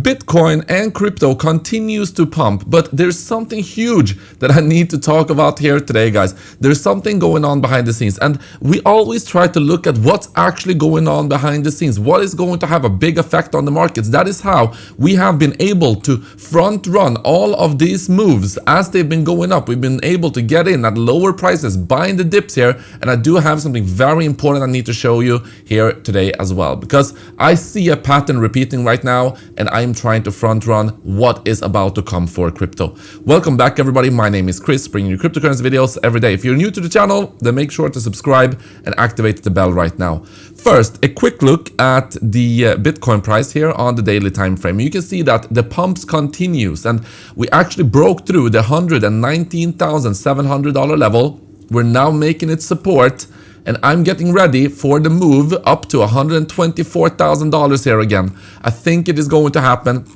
Bitcoin and crypto continues to pump, but there's something huge that I need to talk about here today, guys. There's something going on behind the scenes, and we always try to look at what's actually going on behind the scenes. What is going to have a big effect on the markets? That is how we have been able to front run all of these moves as they've been going up. We've been able to get in at lower prices, buying the dips here, and I do have something very important I need to show you here today as well, because I see a pattern repeating right now, and I'm trying to front run what is about to come for crypto. Welcome back, everybody. My name is Chris, bringing you cryptocurrency videos every day. If you're new to the channel, then make sure to subscribe and activate the bell right now. First, a quick look at the Bitcoin price here on the daily time frame. You can see that the pumps continues, and we actually broke through the $119,700 level. We're now making it support, and I'm getting ready for the move up to $124,000 here again. I think it is going to happen.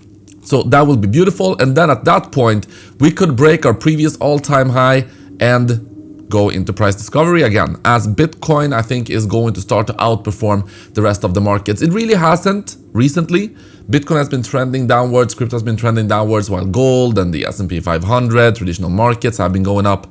So that will be beautiful. And then at that point, we could break our previous all-time high and go into price discovery again, as Bitcoin, I think, is going to start to outperform the rest of the markets. It really hasn't recently. Bitcoin has been trending downwards, crypto has been trending downwards, while gold and the S&P 500, traditional markets have been going up.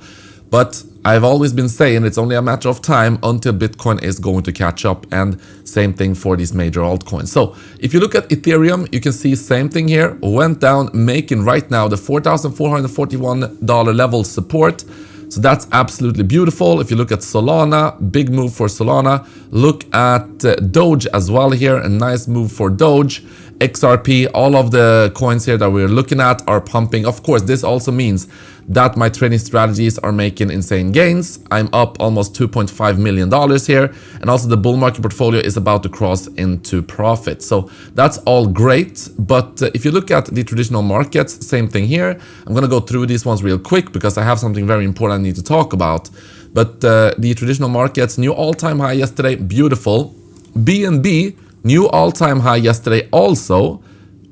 But I've always been saying it's only a matter of time until Bitcoin is going to catch up, and same thing for these major altcoins. So if you look at Ethereum, you can see same thing here, went down, making right now the $4,441 level support. So that's absolutely beautiful. If you look at Solana, big move for Solana. Look at Doge as well here, a nice move for Doge. XRP, all of the coins here that we're looking at are pumping. Of course, this also means that my trading strategies are making insane gains. I'm up almost $2.5 million here. And also the bull market portfolio is about to cross into profit. So that's all great. But if you look at the traditional markets, same thing here. I'm going to go through these ones real quick because I have something very important I need to talk about. But the traditional markets, new all-time high yesterday, beautiful. BNB, new all-time high yesterday also,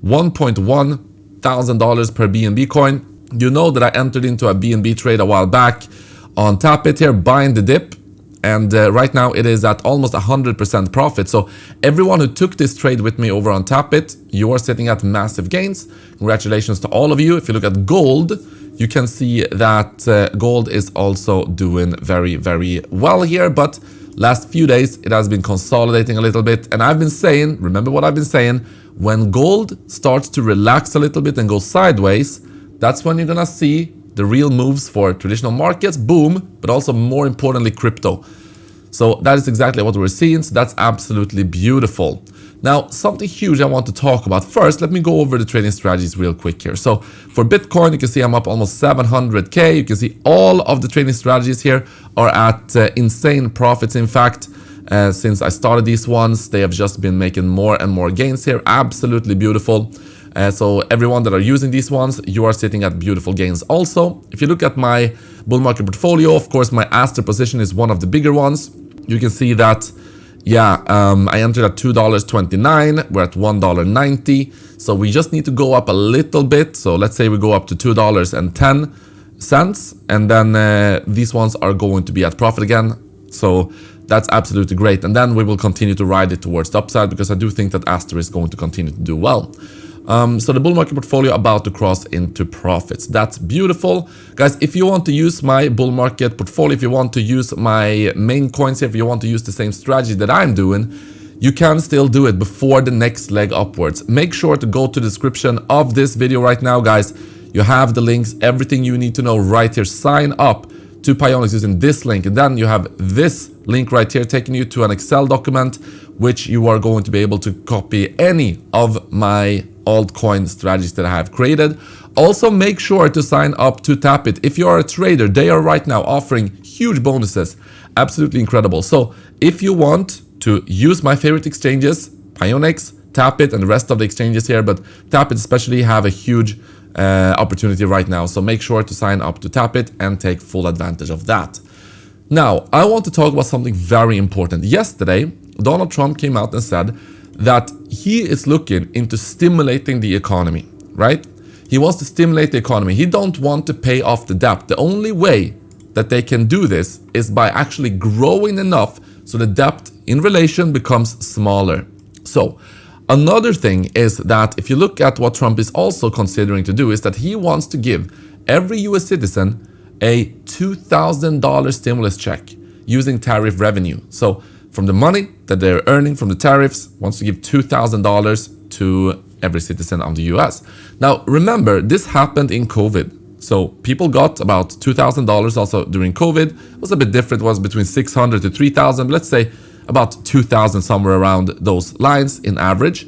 $1.1 thousand per BNB coin. You know that I entered into a BNB trade a while back on TAPBIT here, buying the dip. And right now it is at almost 100% profit. So everyone who took this trade with me over on TAPBIT, you are sitting at massive gains. Congratulations to all of you. If you look at gold, you can see that gold is also doing very, very well here. But last few days, it has been consolidating a little bit. And I've been saying, remember what I've been saying, when gold starts to relax a little bit and go sideways, that's when you're going to see the real moves for traditional markets, boom, but also more importantly, crypto. So that is exactly what we're seeing. So that's absolutely beautiful. Now, something huge I want to talk about. First, let me go over the trading strategies real quick here. So for Bitcoin, you can see I'm up almost 700K. You can see all of the trading strategies here are at insane profits. In fact, since I started these ones, they have just been making more and more gains here. Absolutely beautiful. So everyone that are using these ones, you are sitting at beautiful gains. Also, if you look at my bull market portfolio, of course, my Aster position is one of the bigger ones. You can see that, yeah, I entered at $2.29. We're at $1.90. So we just need to go up a little bit. So let's say we go up to $2.10, and then these ones are going to be at profit again. So that's absolutely great. And then we will continue to ride it towards the upside, because I do think that Aster is going to continue to do well. So the bull market portfolio about to cross into profits. That's beautiful. Guys, if you want to use my bull market portfolio, if you want to use my main coins here, if you want to use the same strategy that I'm doing, you can still do it before the next leg upwards. Make sure to go to the description of this video right now, guys. You have the links, everything you need to know right here. Sign up to Pionex using this link, and then you have this link right here taking you to an Excel document, which you are going to be able to copy any of my altcoin strategies that I have created. Also, make sure to sign up to TAPBIT. If you are a trader, they are right now offering huge bonuses. Absolutely incredible. So if you want to use my favorite exchanges, Pionex, TAPBIT, and the rest of the exchanges here, but TAPBIT especially have a huge opportunity right now. So make sure to sign up to TAPBIT and take full advantage of that. Now, I want to talk about something very important. Yesterday, Donald Trump came out and said that he is looking into stimulating the economy, right? He wants to stimulate the economy. He don't want to pay off the debt. The only way that they can do this is by actually growing enough so the debt in relation becomes smaller. So Another thing is that if you look at what Trump is also considering to do is that he wants to give every US citizen a $2,000 stimulus check using tariff revenue. So from the money that they're earning from the tariffs, wants to give $2,000 to every citizen of the US. Now, remember, this happened in COVID. So people got about $2,000 also during COVID. It was a bit different, it was between 600 to 3,000, let's say about 2,000, somewhere around those lines in average.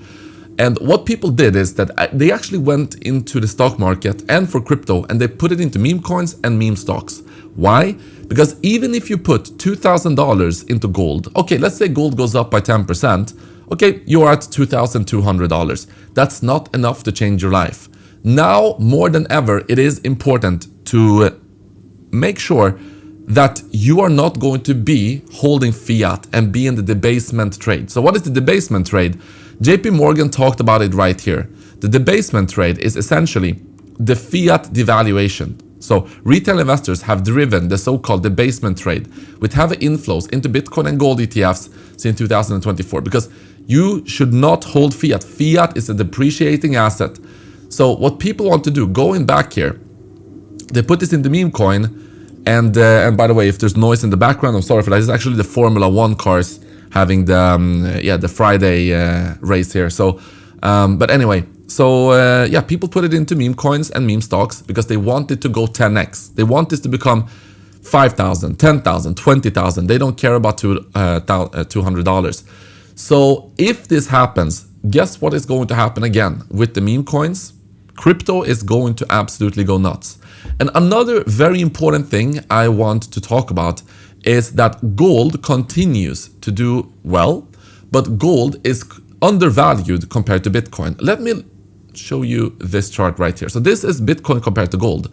And what people did is that they actually went into the stock market and for crypto and they put it into meme coins and meme stocks. Why? Because even if you put $2,000 into gold, okay, let's say gold goes up by 10%, okay, you're at $2,200. That's not enough to change your life. Now, more than ever, it is important to make sure that you are not going to be holding fiat and be in the debasement trade. So what is the debasement trade? JP Morgan talked about it right here. The debasement trade is essentially the fiat devaluation. So retail investors have driven the so-called debasement trade with heavy inflows into Bitcoin and gold ETFs since 2024 because you should not hold fiat. Fiat is a depreciating asset. So what people want to do, going back here, they put this in the meme coin. And by the way, if there's noise in the background, I'm sorry for that. It's actually the Formula 1 cars having the Friday race here. So, but anyway, so yeah, people put it into meme coins and meme stocks because they want it to go 10x. They want this to become 5,000, 10,000, 20,000. They don't care about $200. So if this happens, guess what is going to happen again with the meme coins? Crypto is going to absolutely go nuts. And another very important thing I want to talk about is that gold continues to do well, but gold is undervalued compared to Bitcoin. Let me show you this chart right here. So this is Bitcoin compared to gold.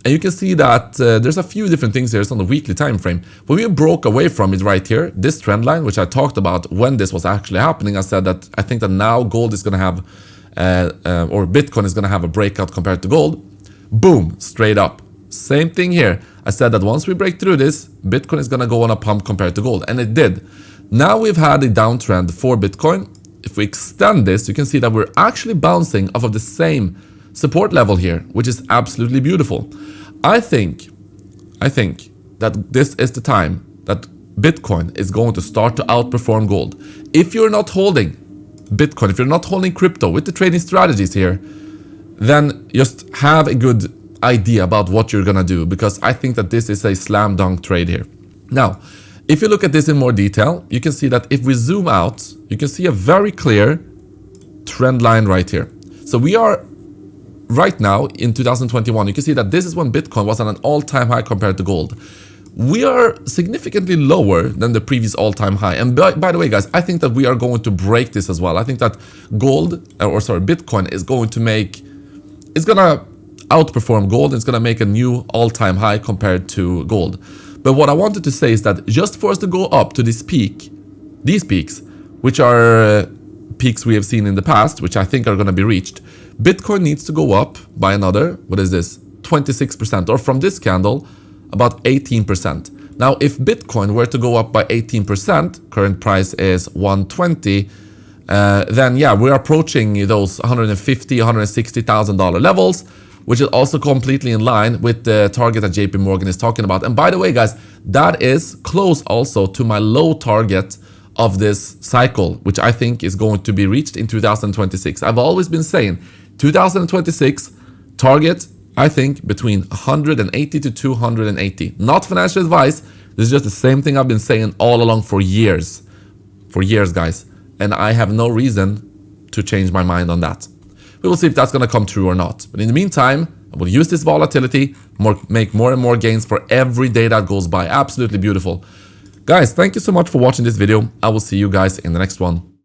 And you can see that there's a few different things here. It's on the weekly time frame. When we broke away from it right here, this trend line, which I talked about when this was actually happening, I said that I think that now gold is going to have, or Bitcoin is going to have a breakout compared to gold. Boom, straight up. Same thing here. I said that once we break through this, Bitcoin is going to go on a pump compared to gold. And it did. Now we've had a downtrend for Bitcoin. If we extend this, you can see that we're actually bouncing off of the same support level here, which is absolutely beautiful. I think that this is the time that Bitcoin is going to start to outperform gold. If you're not holding Bitcoin, if you're not holding crypto with the trading strategies here, then just have a good idea about what you're gonna do, because I think that this is a slam dunk trade here. Now, if you look at this in more detail, you can see that if we zoom out, you can see a very clear trend line right here. So we are right now in 2021, you can see that this is when Bitcoin was at an all-time high compared to gold. We are significantly lower than the previous all-time high. And by the way, guys, I think that we are going to break this as well. I think that Bitcoin is going to make, it's gonna outperform gold. It's gonna make a new all-time high compared to gold. But what I wanted to say is that just for us to go up to this peak, these peaks, which are peaks we have seen in the past, which I think are going to be reached, Bitcoin needs to go up by another, what is this, 26%, or from this candle, about 18%. Now, if Bitcoin were to go up by 18%, current price is 120, then yeah, we're approaching those $150,000, $160,000 levels, which is also completely in line with the target that JP Morgan is talking about. And by the way, guys, that is close also to my low target of this cycle, which I think is going to be reached in 2026. I've always been saying 2026 target, I think, between 180 to 280. Not financial advice. This is just the same thing I've been saying all along for years. For years, guys. And I have no reason to change my mind on that. We will see if that's going to come true or not. But in the meantime, I will use this volatility, make more and more gains for every day that goes by. Absolutely beautiful. Guys, thank you so much for watching this video. I will see you guys in the next one.